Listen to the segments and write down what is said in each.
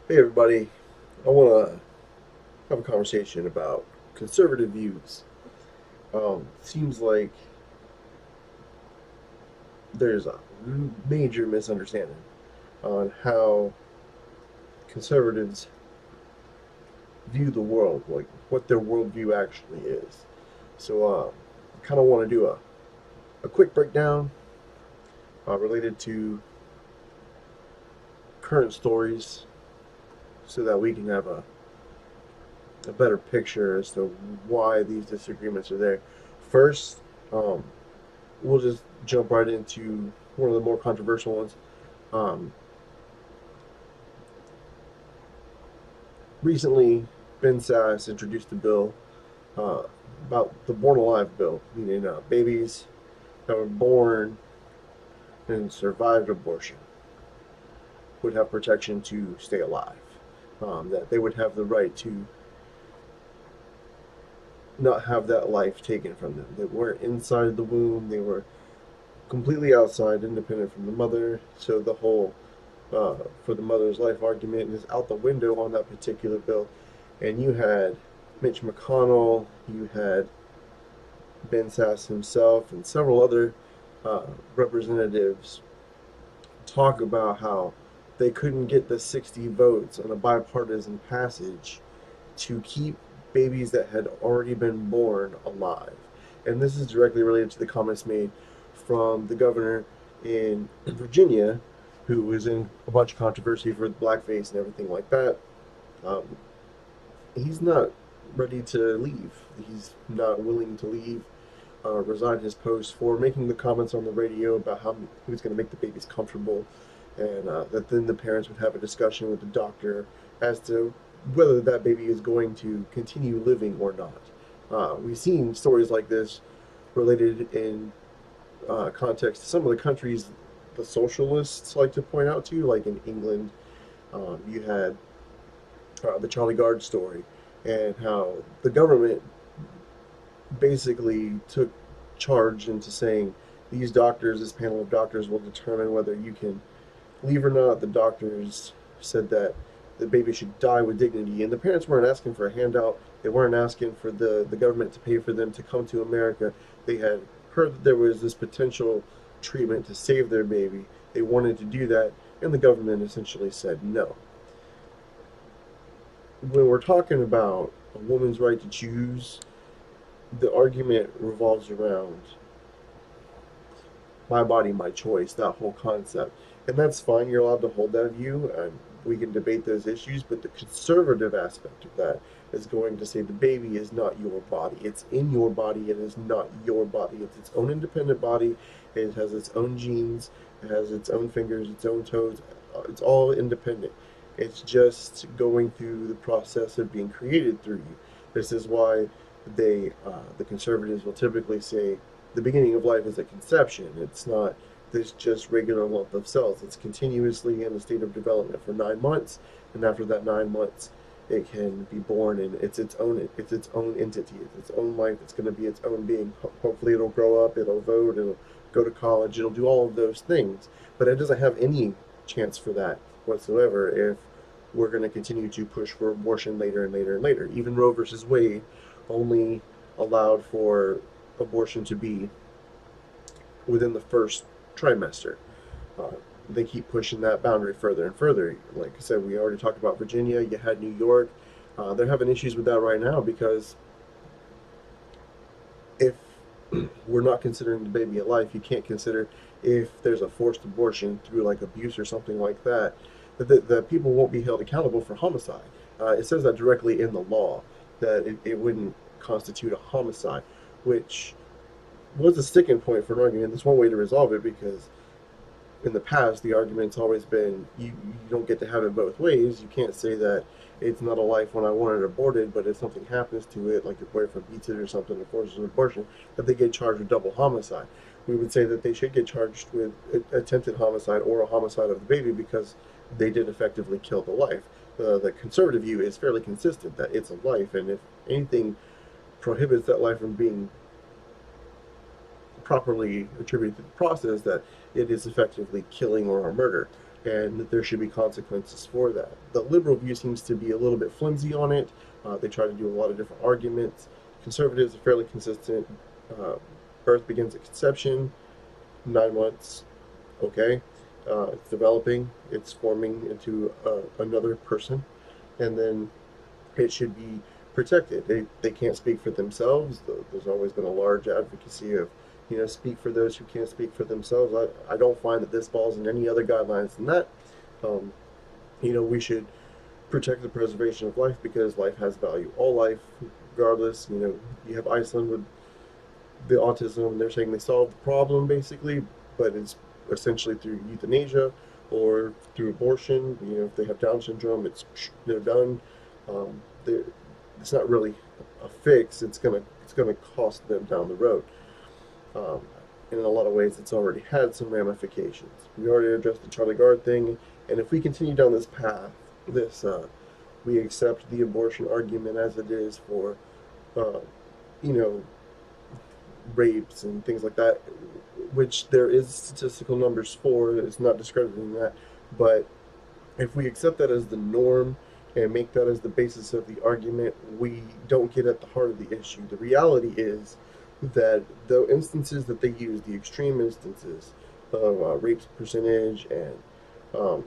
Hey everybody, I want to have a conversation about conservative views. Seems like there's a major misunderstanding on how conservatives view the world, like what their worldview actually is. So, I kind of want to do a quick breakdown related to current stories so that we can have a better picture as to why these disagreements are there. First, um, we'll just jump right into one of the more controversial ones. Um, Recently, Ben Sass introduced a bill uh, about the Born Alive bill, meaning babies that were born and survived abortion would have protection to stay alive. That they would have the right to not have that life taken from them. They weren't inside the womb, they were completely outside, independent from the mother. So the whole uh, for the mother's life argument is out the window on that particular bill. And you had Mitch McConnell, you had Ben Sass himself, and several other uh, representatives talk about how they couldn't get the 60 votes on a bipartisan passage to keep babies that had already been born alive. And this is directly related to the comments made from the governor in Virginia, who was in a bunch of controversy for the blackface and everything like that. Um, he's not ready to leave. He's not willing to leave, resign his post for making the comments on the radio about how he was going to make the babies comfortable, and that then the parents would have a discussion with the doctor as to whether that baby is going to continue living or not. We've seen stories like this related in context to some of the countries the socialists like to point out to, like in England. You had the Charlie Gard story, and how the government basically took charge into saying these doctors, this panel of doctors, will determine whether you can leave or not. The doctors said that the baby should die with dignity, and the parents weren't asking for a handout. They weren't asking for the government to pay for them to come to America. They had heard that there was this potential treatment to save their baby. They wanted to do that, and the government essentially said no. When we're talking about a woman's right to choose, the argument revolves around my body, my choice, that whole concept. And that's fine. You're allowed to hold that view, and we can debate those issues. But the conservative aspect of that is going to say the baby is not your body. It's in your body. It is not your body. It's its own independent body. It has its own genes. It has its own fingers, its own toes. It's all independent. It's just going through the process of being created through you. This is why the conservatives will typically say the beginning of life is a conception. It's not this just regular lump of cells. It's continuously in a state of development for 9 months, and after that 9 months, it can be born, and it's its own entity, it's its own life. It's going to be its own being. Hopefully, it'll grow up, it'll vote, it'll go to college, it'll do all of those things. But it doesn't have any chance for that whatsoever if we're going to continue to push for abortion later and later and later. Even Roe versus Wade only allowed for abortion to be within the first trimester. Uh, they keep pushing that boundary further and further. Like I said, we already talked about Virginia. You had New York. They're having issues with that right now because if we're not considering the baby a life, you can't consider if there's a forced abortion through like abuse or something like that, the people won't be held accountable for homicide. It says that directly in the law that it wouldn't constitute a homicide, which was a sticking point for an argument. That's one way to resolve it because in the past the argument's always been you don't get to have it both ways. You can't say that it's not a life when I want it aborted, but if something happens to it, like your boyfriend beats it or something and forces an abortion, that they get charged with double homicide. We would say that they should get charged with attempted homicide or a homicide of the baby because they did effectively kill the life. The conservative view is fairly consistent that it's a life, and if anything prohibits that life from being properly attributed to the process, that it is effectively killing or a murder. and that there should be consequences for that. The liberal view seems to be a little bit flimsy on it. They try to do a lot of different arguments. Conservatives are fairly consistent. Uh, Birth begins at conception, 9 months, okay. It's developing, it's forming into another person, and then it should be protected. They can't speak for themselves. There's always been a large advocacy of, speak for those who can't speak for themselves. I don't find that this falls in any other guidelines than that. Um, we should protect the preservation of life because life has value. All life, regardless. You have Iceland with the autism, and they're saying they solved the problem basically, but it's essentially through euthanasia or through abortion. If they have Down syndrome, they're done. Um, it's not really a fix. It's gonna cost them down the road. Um, and in a lot of ways, it's already had some ramifications. We already addressed the Charlie Gard thing, and if we continue down this path, we accept the abortion argument as it is for, uh, you know, rapes and things like that, which there is statistical numbers for. It's not discrediting that, but if we accept that as the norm and make that as the basis of the argument, we don't get at the heart of the issue. The reality is that the instances that they use, the extreme instances of rape percentage and um,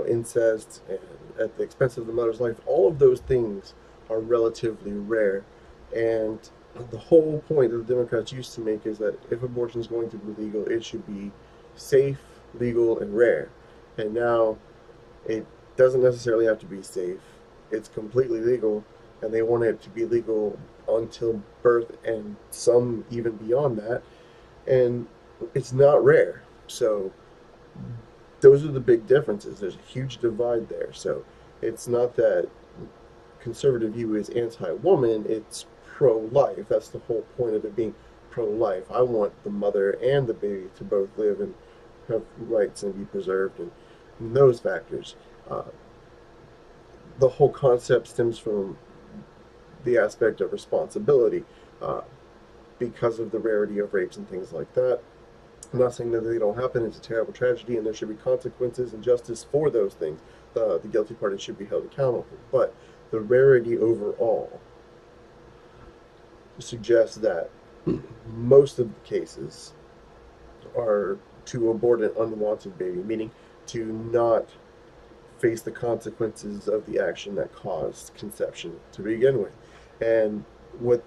incest and at the expense of the mother's life, all of those things are relatively rare. And the whole point that the Democrats used to make is that if abortion is going to be legal, it should be safe, legal, and rare. And now it doesn't necessarily have to be safe. It's completely legal, and they want it to be legal until birth and some even beyond that. And it's not rare. So those are the big differences. There's a huge divide there. So it's not that conservative view is anti-woman, it's pro-life. That's the whole point of it being pro-life. I want the mother and the baby to both live and have rights and be preserved, and those factors. Uh, the whole concept stems from the aspect of responsibility uh, because of the rarity of rapes and things like that. I'm not saying that they don't happen. It's a terrible tragedy, and there should be consequences and justice for those things. The guilty parties should be held accountable. But the rarity overall suggests that most of the cases are to abort an unwanted baby, meaning to not face the consequences of the action that caused conception to begin with. And what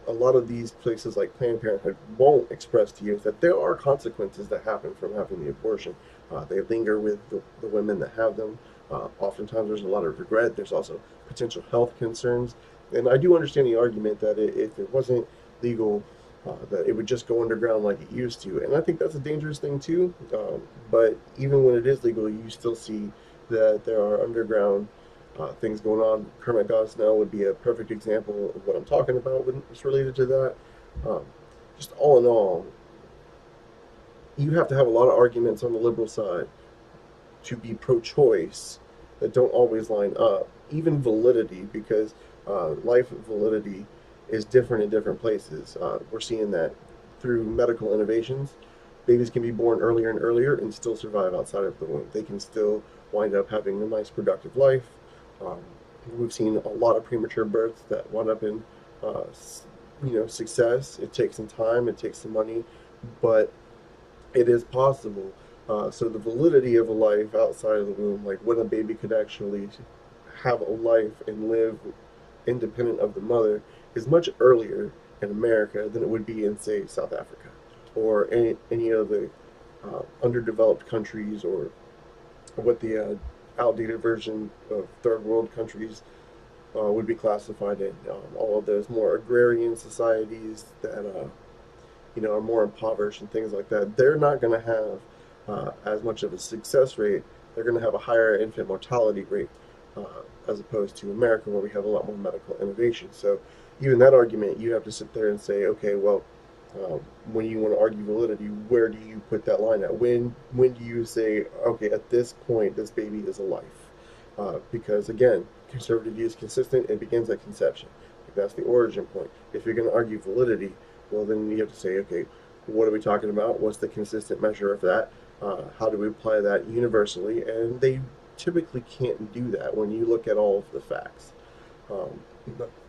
a lot of these places like Planned Parenthood won't express to you is that there are consequences that happen from having the abortion. They linger with the women that have them. Oftentimes there's a lot of regret. There's also potential health concerns. And I do understand the argument that if it wasn't legal, that it would just go underground like it used to. And I think that's a dangerous thing too. But even when it is legal, you still see that there are underground things going on. Kermit Gosnell would be a perfect example of what I'm talking about when it's related to that. Um, just all in all, you have to have a lot of arguments on the liberal side to be pro-choice that don't always line up. Even validity, because life validity is different in different places. We're seeing that through medical innovations. Babies can be born earlier and earlier and still survive outside of the womb. They can still wind up having a nice, productive life. Um, we've seen a lot of premature births that wind up in, success. It takes some time, it takes some money, but it is possible. So the validity of a life outside of the womb, like when a baby could actually have a life and live independent of the mother, is much earlier in America than it would be in, say, South Africa or any of the underdeveloped countries, or what the outdated version of third world countries would be classified in. All of those more agrarian societies that are more impoverished and things like that. They're not going to have as much of a success rate. They're going to have a higher infant mortality rate as opposed to America, where we have a lot more medical innovation. So even that argument, you have to sit there and say, okay, well, when you want to argue validity, where do you put that line at? When do you say, okay, at this point, this baby is a life? Because again, conservative view is consistent. It begins at conception. Like, that's the origin point. If you're going to argue validity, well, then you have to say, okay, what are we talking about? What's the consistent measure of that? How do we apply that universally? And they typically can't do that when you look at all of the facts. Um,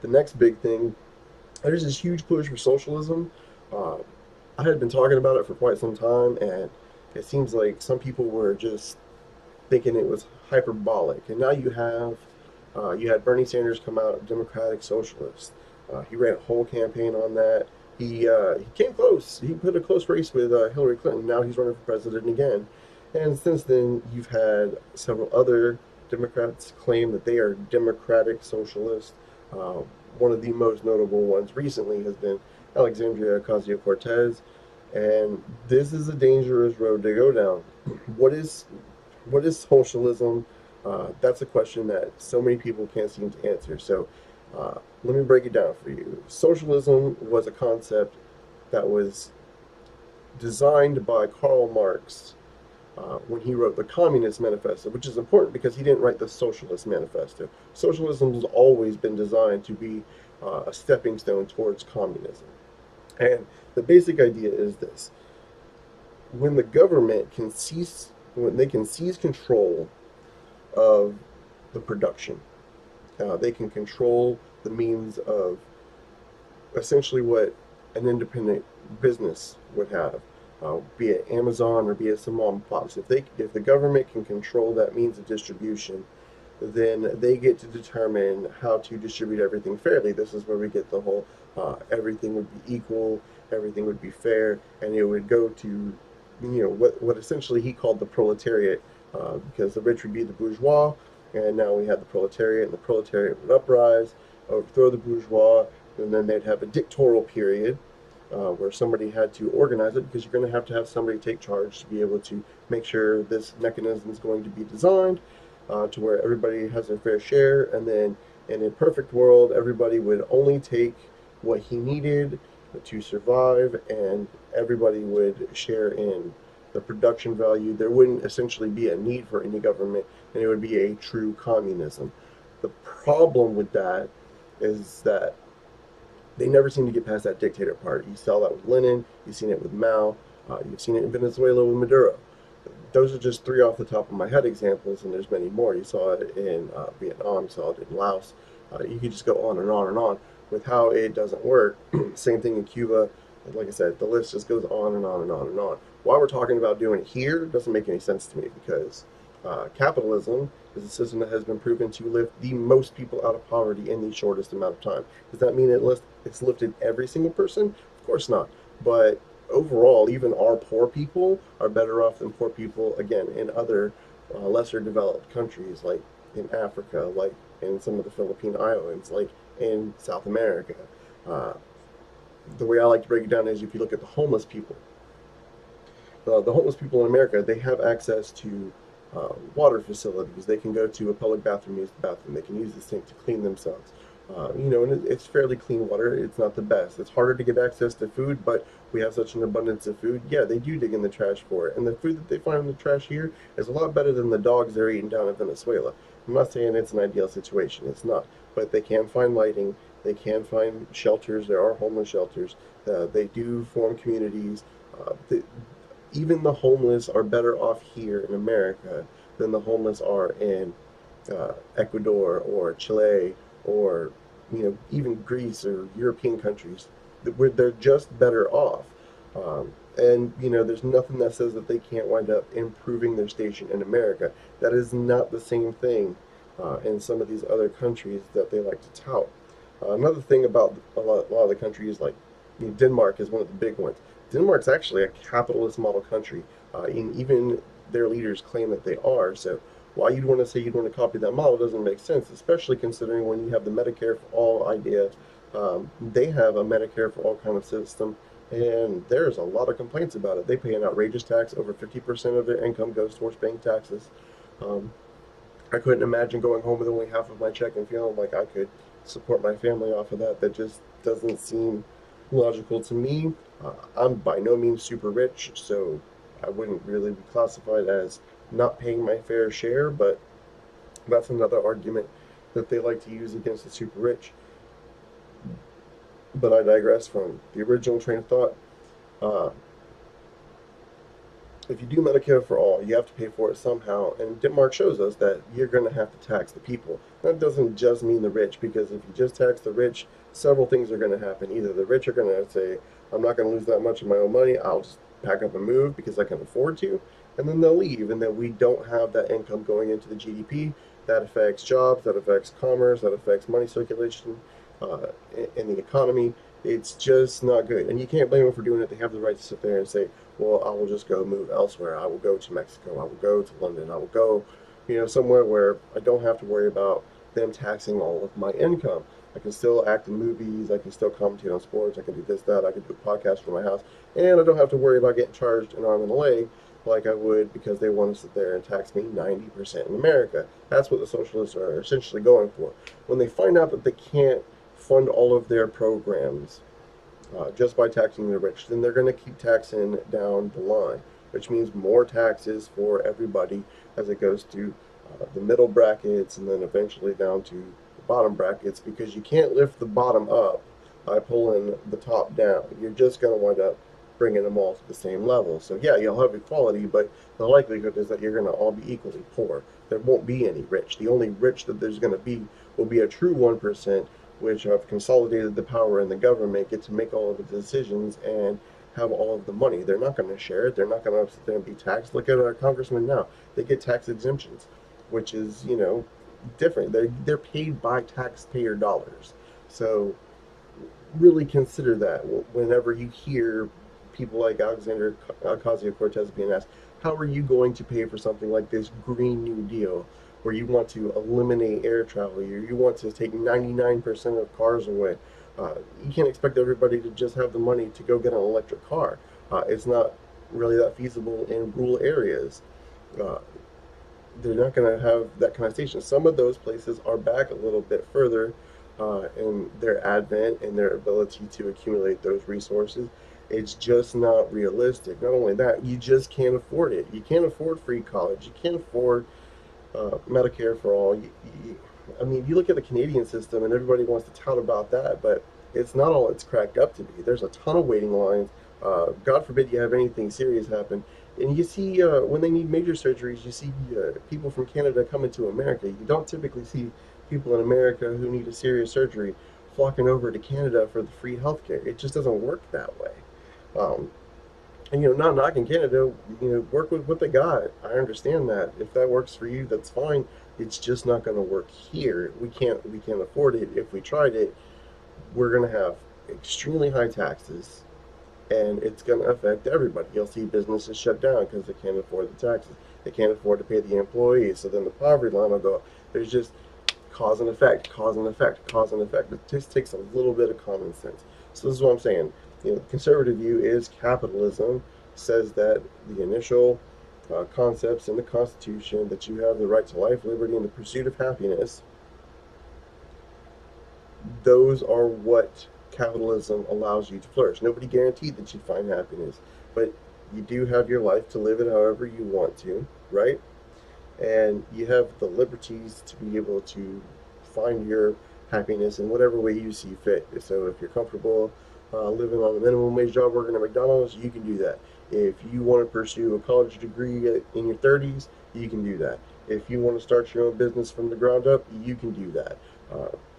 the next big thing, there's this huge push for socialism. Uh, I had been talking about it for quite some time, and it seems like some people were just thinking it was hyperbolic. And now you had Bernie Sanders come out, Democratic Socialist. He ran a whole campaign on that. He came close. He put a close race with Hillary Clinton. Now he's running for president again. And since then, you've had several other Democrats claim that they are Democratic Socialists. Uh, One of the most notable ones recently has been Alexandria Ocasio Cortez. And this is a dangerous road to go down. What is what is socialism? That's a question that so many people can't seem to answer. So let me break it down for you. Socialism was a concept that was designed by Karl Marx when he wrote the Communist Manifesto, which is important because he didn't write the Socialist Manifesto. Socialism has always been designed to be a stepping stone towards communism. And the basic idea is this: when the government can cease, when they can seize control of the production, they can control the means of essentially what an independent business would have, be it Amazon or be it some mom and pops. If the government can control that means of distribution, then they get to determine how to distribute everything fairly. This is where we get the whole everything would be equal, everything would be fair, and it would go to what essentially he called the proletariat, because the rich would be the bourgeois, and now we had the proletariat, and the proletariat would uprise, overthrow the bourgeois, and then they'd have a dictatorial period where somebody had to organize it, because you're going to have somebody take charge to be able to make sure this mechanism is going to be designed to where everybody has their fair share, and then in a perfect world, everybody would only take what he needed to survive, and everybody would share in the production value. There wouldn't essentially be a need for any government, and it would be a true communism. The problem with that is that they never seem to get past that dictator part. You saw that with Lenin, you've seen it with Mao, you've seen it in Venezuela with Maduro. Those are just three off the top of my head examples, and there's many more. You saw it in Vietnam, you saw it in Laos. You could just go on and on and on with how it doesn't work. Same thing in Cuba. Like I said, the list just goes on and on and on and on. Why we're talking about doing it here doesn't make any sense to me, because capitalism is a system that has been proven to lift the most people out of poverty in the shortest amount of time. Does that mean it's lifted every single person? Of course not. But overall, even our poor people are better off than poor people, again, in other lesser developed countries, like in Africa, like in some of the Philippine islands, like in South America. Uh, the way I like to break it down is if you look at the homeless people, the homeless people in America, they have access to water facilities. They can go to a public bathroom, use the bathroom. They can use the sink to clean themselves. And it's fairly clean water. It's not the best. It's harder to get access to food, but we have such an abundance of food. Yeah, they do dig in the trash for it. And the food that they find in the trash here is a lot better than the dogs they're eating down in Venezuela. I'm not saying it's an ideal situation. It's not. But they can find lighting. They can find shelters. There are homeless shelters. They do form communities. Even the homeless are better off here in America than the homeless are in Ecuador or Chile or even Greece or European countries. Where they're just better off, and there's nothing that says that they can't wind up improving their station in America. That is not the same thing in some of these other countries that they like to tout. Another thing about a lot of the countries, like Denmark is one of the big ones. Denmark's actually a capitalist model country, and even their leaders claim that they are. So why you'd want to say you'd want to copy that model doesn't make sense, especially considering when you have the Medicare for all idea. They have a Medicare for all kind of system, and there's a lot of complaints about it. They pay an outrageous tax. Over 50% of their income goes towards paying taxes. Um, I couldn't imagine going home with only half of my check and feeling like I could support my family off of that. That just doesn't seem logical to me. I'm by no means super rich, so I wouldn't really be classified as not paying my fair share, but that's another argument that they like to use against the super rich. But I digress from the original train of thought. Uh, if you do Medicare for all, you have to pay for it somehow. And Denmark shows us that you're going to have to tax the people. That doesn't just mean the rich, because if you just tax the rich, several things are going to happen. Either the rich are going to say, I'm not going to lose that much of my own money, I'll just pack up and move because I can afford to. And then they'll leave, and then we don't have that income going into the GDP. That affects jobs, that affects commerce, that affects money circulation in the economy. It's just not good. And you can't blame them for doing it. They have the right to sit there and say, well, I will just go move elsewhere. I will go to Mexico. I will go to London. I will go, somewhere where I don't have to worry about them taxing all of my income. I can still act in movies. I can still commentate on sports. I can do this, that. I can do a podcast from my house. And I don't have to worry about getting charged an arm and a leg like I would because they want to sit there and tax me 90% in America. That's what the socialists are essentially going for. When they find out that they can't fund all of their programs just by taxing the rich, then they're going to keep taxing down the line, which means more taxes for everybody as it goes to the middle brackets and then eventually down to the bottom brackets, because you can't lift the bottom up by pulling the top down. You're just going to wind up bringing them all to the same level. So yeah, you'll have equality, but the likelihood is that you're going to all be equally poor. There won't be any rich. The only rich that there's going to be will be a true 1%, which have consolidated the power in the government, get to make all of the decisions and have all of the money. They're not going to share it. They're not going to sit there and be taxed. Look at our congressmen now. They get tax exemptions, which is, different. They're paid by taxpayer dollars. So really consider that whenever you hear people like Alexander Ocasio-Cortez being asked, how are you going to pay for something like this Green New Deal, where you want to eliminate air travel, you want to take 99% of cars away? You can't expect everybody to just have the money to go get an electric car. It's not really that feasible in rural areas. Uh, they're not going to have that kind of station. Some of those places are back a little bit further in their advent and their ability to accumulate those resources. It's just not realistic. Not only that, you just can't afford it. You can't afford free college. You can't afford Medicare for all. I mean, you look at the Canadian system, and everybody wants to tout about that, but it's not all it's cracked up to be. There's a ton of waiting lines. God forbid you have anything serious happen. And you see, when they need major surgeries, you see people from Canada coming to America. You don't typically see people in America who need a serious surgery flocking over to Canada for the free healthcare. It just doesn't work that way. Um, and not knocking Canada, work with what they got. I understand that. If that works for you, that's fine. It's just not going to work here. We can't afford it. If we tried it, we're going to have extremely high taxes, and it's going to affect everybody. You'll see businesses shut down because they can't afford the taxes. They can't afford to pay the employees. So then the poverty line will go up. There's just cause and effect, cause and effect, cause and effect. It just takes a little bit of common sense. So this is what I'm saying. The conservative view is capitalism says that the initial concepts in the Constitution, that you have the right to life, liberty, and the pursuit of happiness, those are what capitalism allows you to flourish. Nobody guaranteed that you'd find happiness, but you do have your life to live it however you want to, right? And you have the liberties to be able to find your happiness in whatever way you see fit. So if you're comfortable living on a minimum wage job working at McDonald's, you can do that. If you want to pursue a college degree in your 30s, you can do that. If you want to start your own business from the ground up, you can do that.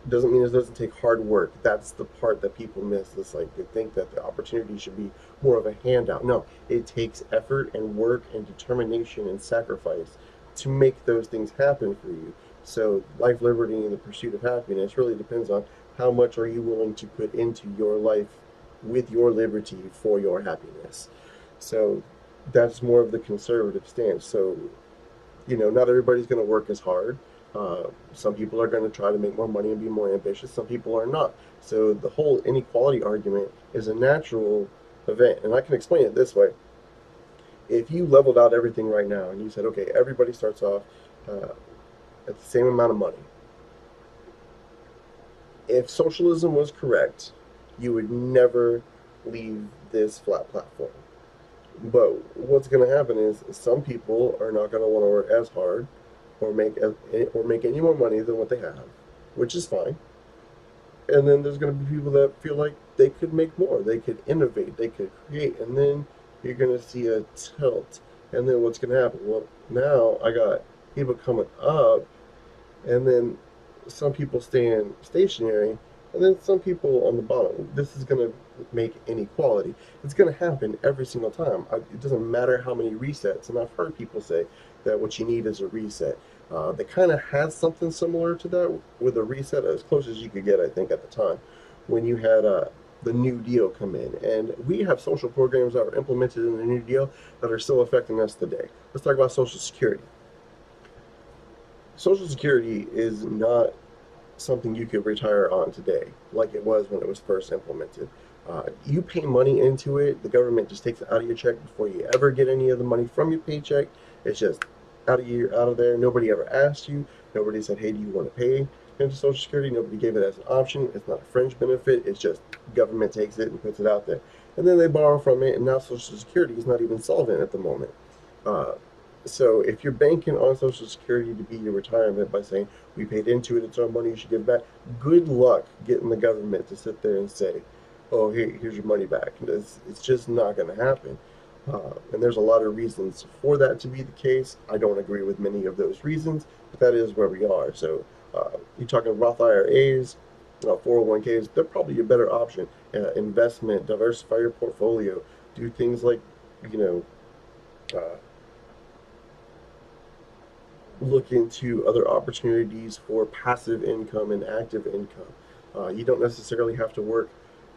Doesn't mean it doesn't take hard work. That's the part that people miss. It's like they think that the opportunity should be more of a handout. No, it takes effort and work and determination and sacrifice to make those things happen for you. So life, liberty, and the pursuit of happiness really depends on how much are you willing to put into your life with your liberty for your happiness. So that's more of the conservative stance. So, not everybody's going to work as hard. Some people are going to try to make more money and be more ambitious. Some people are not. So the whole inequality argument is a natural event. And I can explain it this way. If you leveled out everything right now and you said, okay, everybody starts off at the same amount of money. If socialism was correct, you would never leave this flat platform. But what's going to happen is some people are not going to want to work as hard or make any more money than what they have, which is fine. And then there's going to be people that feel like they could make more, they could innovate, they could create, and then you're going to see a tilt And then what's going to happen? Well, now I got people coming up, and then some people staying stationary, and then some people on the bottom. This is going to make inequality. It's going to happen every single time. It doesn't matter how many resets. And I've heard people say that what you need is a reset. They kind of had something similar to that with a reset, as close as you could get, I think, at the time, when you had the New Deal come in. And we have social programs that were implemented in the New Deal that are still affecting us today. Let's talk about Social Security. Social Security is not something you could retire on today, like it was when it was first implemented. You pay money into it, the government just takes it out of your check before you ever get any of the money from your paycheck. It's just out of there. Nobody ever asked you. Nobody said, "Hey, do you want to pay into Social Security?" Nobody gave it as an option. It's not a fringe benefit. It's just government takes it and puts it out there, and then they borrow from it. And now Social Security is not even solvent at the moment. Uh, so if you're banking on Social Security to be your retirement by saying we paid into it, it's our money, you should give back, good luck getting the government to sit there and say, "Oh, here's your money back." It's just not going to happen. And there's a lot of reasons for that to be the case. I don't agree with many of those reasons, but that is where we are. So you're talking Roth IRAs, 401ks, they're probably a better option. Investment, diversify your portfolio, do things like, you know, uh, look into other opportunities for passive income and active income. You don't necessarily have to work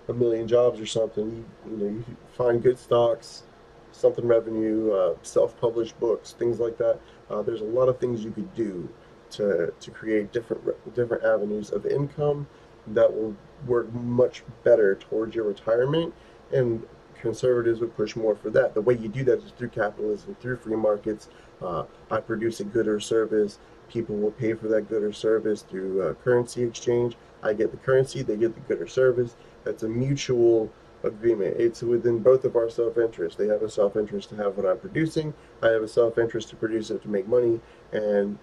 a million jobs or something. You find good stocks, something revenue, self-published books, things like that. There's a lot of things you could do to create different avenues of income that will work much better towards your retirement. And conservatives would push more for that. The way you do that is through capitalism, through free markets. I produce a good or service. People will pay for that good or service through currency exchange. I get the currency, they get the good or service. That's a mutual agreement. It's within both of our self-interest. They have a self-interest to have what I'm producing. I have a self-interest to produce it to make money, and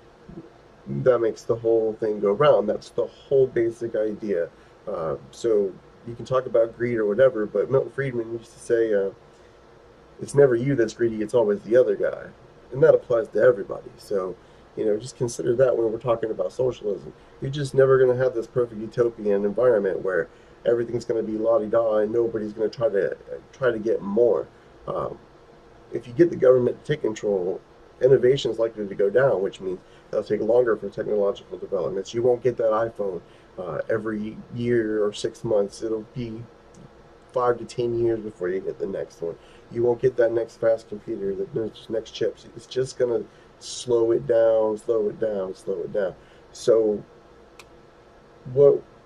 that makes the whole thing go round. That's the whole basic idea. So you can talk about greed or whatever, but Milton Friedman used to say, "It's never you that's greedy; it's always the other guy," and that applies to everybody. So, just consider that when we're talking about socialism. You're just never going to have this perfect utopian environment where everything's going to be la di da and nobody's going to try to get more. Um, if you get the government to take control, innovation is likely to go down, which means it'll take longer for technological developments. You won't get that iPhone every year or 6 months. It'll be 5 to 10 years before you get the next one. You won't get that next fast computer, the next chips. It's just gonna slow it down, slow it down, slow it down. So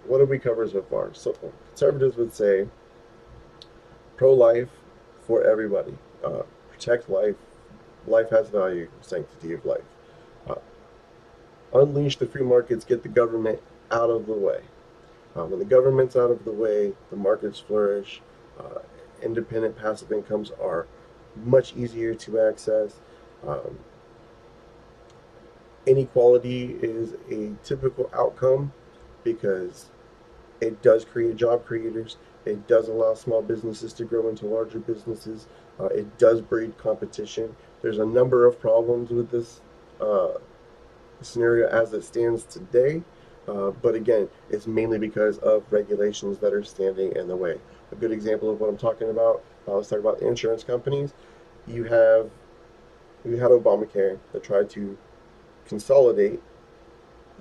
what have we covered so far? So conservatives would say pro-life for everybody. Protect life. Life has value. Sanctity of life. Uh, Unleash the free markets. Get the government out of the way. When the government's out of the way, the markets flourish. Uh, Independent passive incomes are much easier to access. Um, Inequality is a typical outcome because it does create job creators. It does allow small businesses to grow into larger businesses. It does breed competition. There's a number of problems with this uh, scenario as it stands today. But again, it's mainly because of regulations that are standing in the way. A good example of what I'm talking about, let's talk about the insurance companies. You have you had Obamacare that tried to consolidate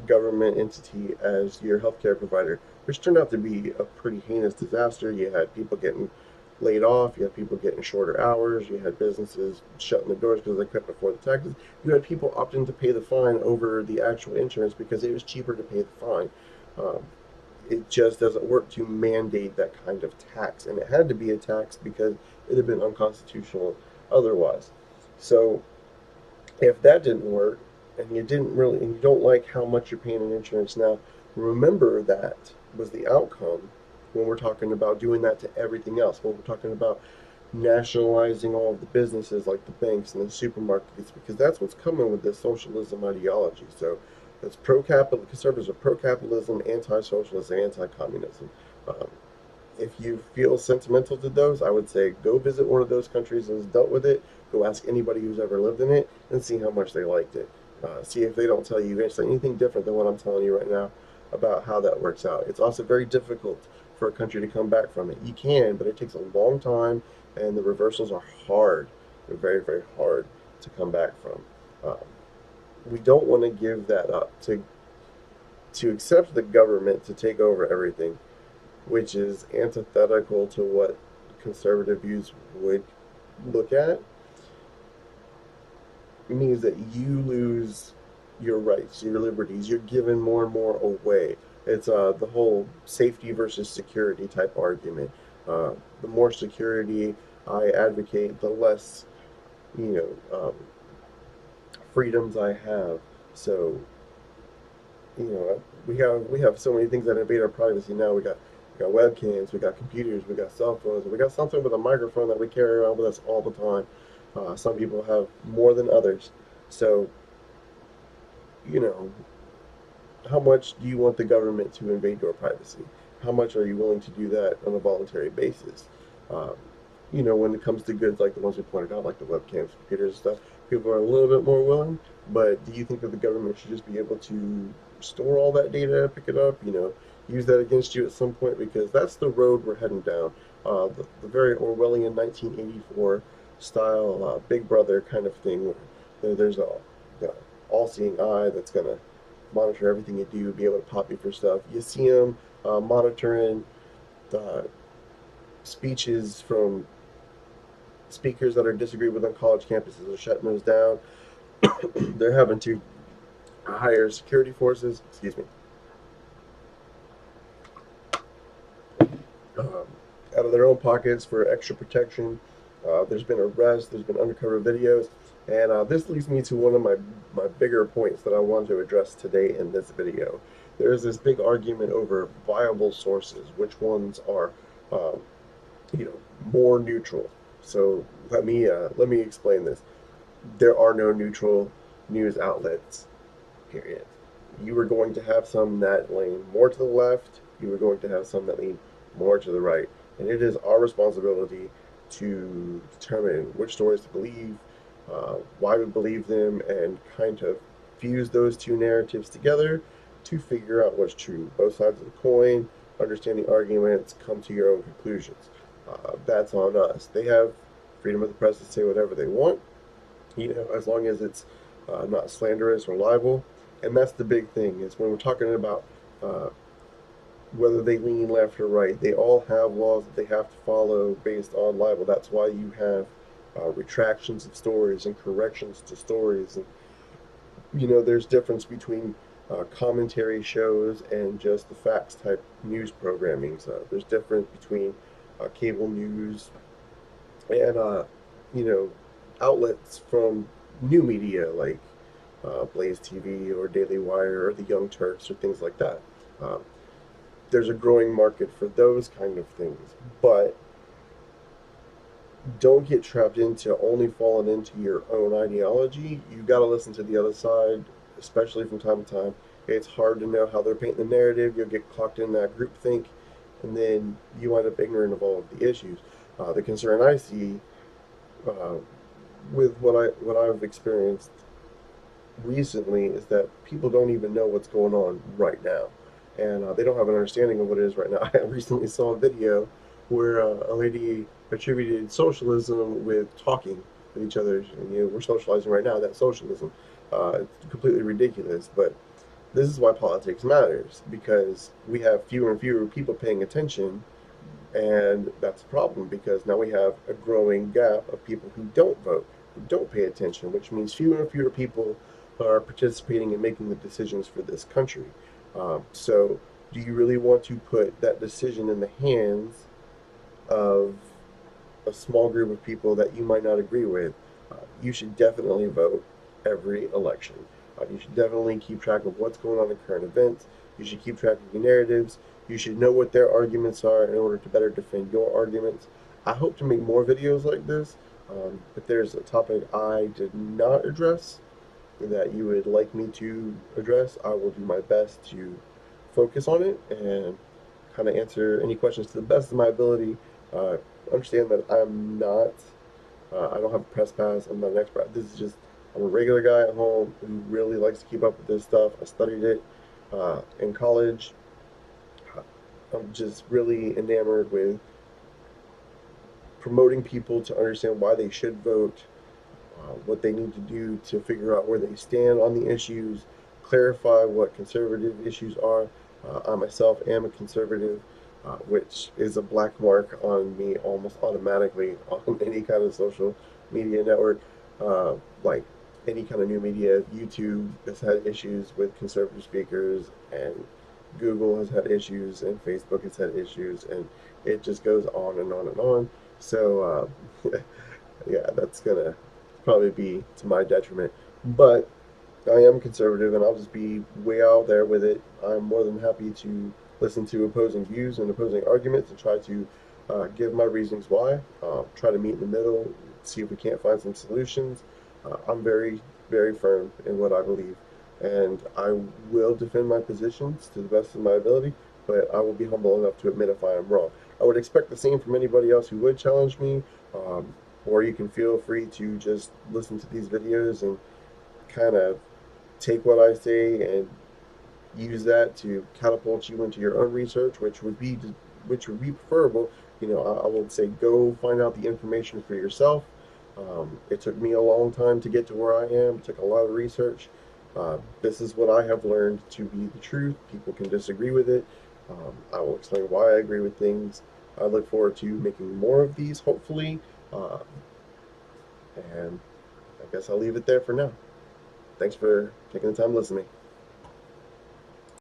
government entity as your healthcare provider, which turned out to be a pretty heinous disaster. You had people getting laid off, you had people getting shorter hours, you had businesses shutting the doors because they couldn't afford the taxes. You had people opting to pay the fine over the actual insurance because it was cheaper to pay the fine. Um, it just doesn't work to mandate that kind of tax, and it had to be a tax because it had been unconstitutional otherwise. So if that didn't work, and you don't like how much you're paying in insurance now, remember that was the outcome when we're talking about doing that to everything else. When we're talking about nationalizing all of the businesses like the banks and the supermarkets, because that's what's coming with this socialism ideology. So it's pro-capital. Conservatives are pro-capitalism, anti-socialism, anti-communism. Um, If you feel sentimental to those, I would say go visit one of those countries that's dealt with it. Go ask anybody who's ever lived in it and see how much they liked it. See if they don't tell you anything different than what I'm telling you right now about how that works out. It's also very difficult for a country to come back from it. You can, but it takes a long time, and the reversals are hard. They're very, very hard to come back from. Um, we don't want to give that up. To accept the government to take over everything, which is antithetical to what conservative views would look at, means that you lose your rights, your liberties. You're given more and more away. It's the whole safety versus security type argument. Uh, the more security I advocate, the less, you freedoms I have. So, we have so many things that invade our privacy now. We got webcams, we got computers, we got cell phones, and we got something with a microphone that we carry around with us all the time. Some people have more than others. So, you know, how much do you want the government to invade your privacy? How much are you willing to do that on a voluntary basis? Um, when it comes to goods like the ones we pointed out, like the webcams, computers, and stuff, people are a little bit more willing. But do you think that the government should just be able to store all that data, pick it up, use that against you at some point? Because that's the road we're heading down. The very Orwellian 1984 style Big Brother kind of thing, where there's a all-seeing eye that's gonna monitor everything you do, be able to pop you for stuff. You see them monitoring the speeches from speakers that are disagreed with on college campuses. They're shutting those down. They're having to hire security forces, excuse me, um, out of their own pockets for extra protection. There's been arrests, there's been undercover videos, and this leads me to one of my bigger points that I wanted to address today in this video. There's this big argument over viable sources, which ones are, um, more neutral. So let me explain this. There are no neutral news outlets, period. You are going to have some that lean more to the left, you are going to have some that lean more to the right. And it is our responsibility to determine which stories to believe, why we believe them, and kind of fuse those two narratives together to figure out what's true. Both sides of the coin, understand the arguments, come to your own conclusions. That's on us. They have freedom of the press to say whatever they want, as long as it's not slanderous or libel. And that's the big thing is when we're talking about uh, whether they lean left or right, they all have laws that they have to follow based on libel. That's why you have retractions of stories and corrections to stories. And, there's difference between commentary shows and just the facts type news programming. So there's difference between cable news and, outlets from new media like Blaze TV or Daily Wire or the Young Turks or things like that. Um, there's a growing market for those kind of things, but don't get trapped into only falling into your own ideology. You got to listen to the other side, especially from time to time. It's hard to know how they're painting the narrative. You'll get clocked in that groupthink, and then you wind up ignorant of all of the issues. The concern I see uh, with what I've experienced recently is that people don't even know what's going on right now, and they don't have an understanding of what it is right now. I recently saw a video where a lady attributed socialism with talking with each other. And, we're socializing right now. That's socialism. It's completely ridiculous, but this is why politics matters because we have fewer and fewer people paying attention, and that's a problem because now we have a growing gap of people who don't vote, who don't pay attention, which means fewer and fewer people are participating in making the decisions for this country. So, do you really want to put that decision in the hands of a small group of people that you might not agree with? You should definitely vote every election. You should definitely keep track of what's going on in current events. You should keep track of your narratives. You should know what their arguments are in order to better defend your arguments. I hope to make more videos like this. If there's a topic I did not address that you would like me to address, I will do my best to focus on it and kind of answer any questions to the best of my ability. Uh, Understand that I'm not, I don't have a press pass. I'm not an expert. This is just, I'm a regular guy at home who really likes to keep up with this stuff. I studied it in college. I'm just really enamored with promoting people to understand why they should vote, what they need to do to figure out where they stand on the issues, clarify what conservative issues are. I myself am a conservative, which is a black mark on me almost automatically on any kind of social media network. Like any kind of new media, YouTube has had issues with conservative speakers, and Google has had issues, and Facebook has had issues, and it just goes on and on and on. So, yeah, that's gonna probably be to my detriment. But I am conservative, and I'll just be way out there with it. I'm more than happy to listen to opposing views and opposing arguments and try to give my reasons why. Try to meet in the middle, see if we can't find some solutions. I'm very, very firm in what I believe, and I will defend my positions to the best of my ability, but I will be humble enough to admit if I am wrong. I would expect the same from anybody else who would challenge me, or you can feel free to just listen to these videos and kind of take what I say and use that to catapult you into your own research, which would be preferable. You know, I would say go find out the information for yourself. It took me a long time to get to where I am. It took a lot of research. This is what I have learned to be the truth. People can disagree with it. I will explain why I agree with things. I look forward to making more of these, hopefully. Uh, and I guess I'll leave it there for now. Thanks for taking the time to listen to me.